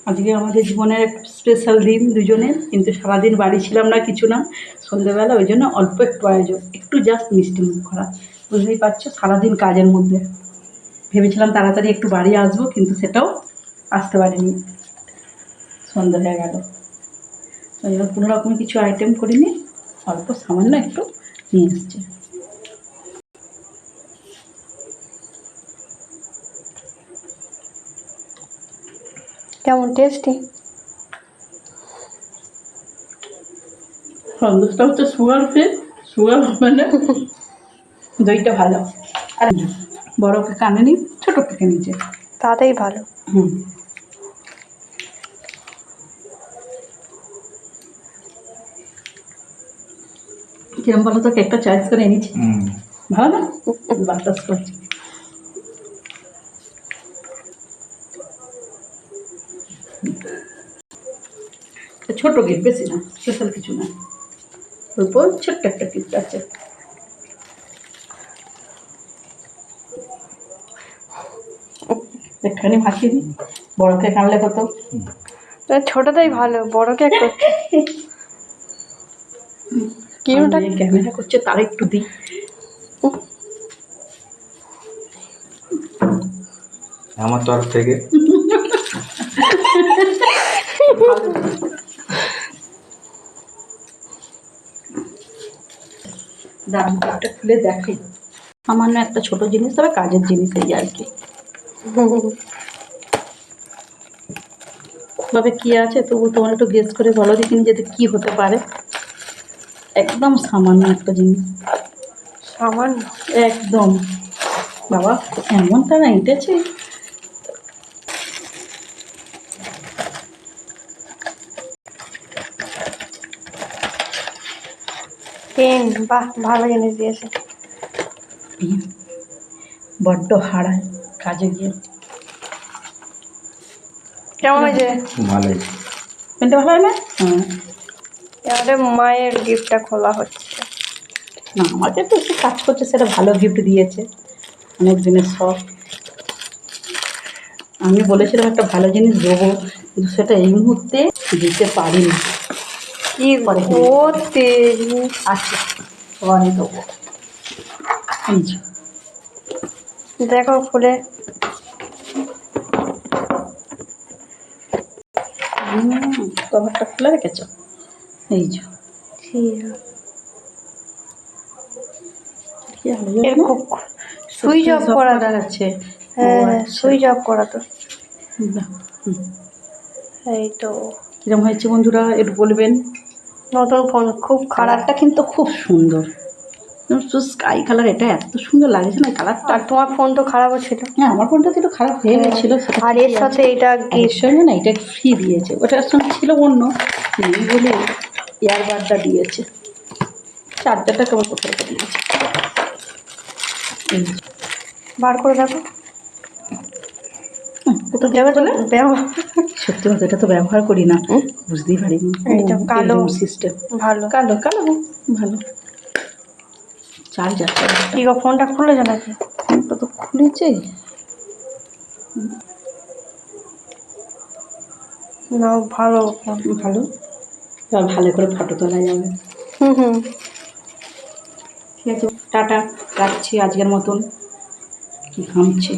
আজকে আমাদের জীবনের একটা স্পেশাল দিন দুজনের, কিন্তু সারাদিন বাড়ি ছিলাম না, কিছু না, সন্ধ্যেবেলা ওই জন্য অল্প একটু আয়োজন, একটু জাস্ট মিষ্টি মুখ করা। বুঝতেই পারছো সারাদিন কাজের মধ্যে ভেবেছিলাম তাড়াতাড়ি একটু বাড়ি আসবো, কিন্তু সেটাও আসতে পারিনি, সন্ধ্যা হয়ে গেল। ওই জন্য কোনো রকম কিছু আইটেম করিনি, অল্প সামান্য একটু নিয়ে এসছে। কেমন টেস্টি? সন্দেশটা হচ্ছে সুগার ফ্রি, সুগার মানে দইটা ভালো। আর বড়কে কানে নি, ছোটো থেকে নিচে, তাতেই ভালো। কিরম বলো তো, কেকটা চয়েস করে এনেছি, ভালো না? বাটারস্কচ। ছোট গিফট, বেশি না, স্পেশাল কিছু না, অল্প ছোট্ট একটা গিফট আছে। একটুখানি ভাসিয়ে দিই, বড়কে কানলে কত। ছোটটাই ভালো, বড় কেক করছে কিউটা ক্যামেরা করছে, তার একটু দিই। আমার তরফ থেকে দারুণ, কেকটা খুলে দেখাই। সামান্য একটা ছোট জিনিস, তবে কাজের জিনিস, এই আর কি। তবে কি আছে তবু তোমার একটু গেস করে বলো দেখিনি, যেতে কি হতে পারে। একদম সামান্য একটা জিনিস, সামান্য একদম। বাবা এমন তারা এঁটেছে। পেন, বাহ ভালো জিনিস দিয়েছে। বড্ড হারায় কাজে গিয়ে। কেমন হয়েছে? ভালো হয়েছে। পেনটা ভালো হয় না? হ্যাঁ। এবারে মায়ের গিফটটা খোলা হচ্ছে। না, আমাকে তো একটু কাজ করছে, সেটা ভালো গিফট দিয়েছে, অনেক দিনের শখ। আমি বলেছিলাম একটা ভালো জিনিস দেবো, কিন্তু সেটা এই মুহূর্তে দিতে পারিনি। কি করতে আচ্ছা, পরে দেবো। এই যে দেখো খুলে। কভারটা খুলে রেখেছ, এই যে কি সুইচ অফ করা আছে। হ্যাঁ, সুইচ অফ করা তো। এই তো কিরম হয়েছে বন্ধুরা একটু বলবেন। নতুন ফোন খুব খারাপ, কালারটা কিন্তু খুব সুন্দর, স্কাই কালার, এটা এত সুন্দর লাগছে না কালারটা। আর তোমার ফোন তো খারাপও ছিল। হ্যাঁ, আমার ফোনটা তো একটু খারাপ হয়ে গেছিল, আর এর সাথে এটা এর সঙ্গে না এটা ফ্রি দিয়েছে, ওটার সঙ্গে ছিল অন্য নেই বলে ইয়ারবাডটা দিয়েছে, চার্জারটা কেমন কোথায় দিয়েছে। বার করে দেখো। সত্যি কথা, এটা তো ব্যবহার করি না, বুঝতেই পারিনি। এটা কালো সিস্টেম, ভালো, কালো কালো ভালো চার্জার। কি গো, ফোনটা খুলেছে নাকি? ফোনটা তো খুলেছে না, ভালো ভালো, এবার ভালো করে ফটো তোলা যাবে। ঠিক আছে, টাটা, রাখছি আজকের মতন। কি ঘামছে।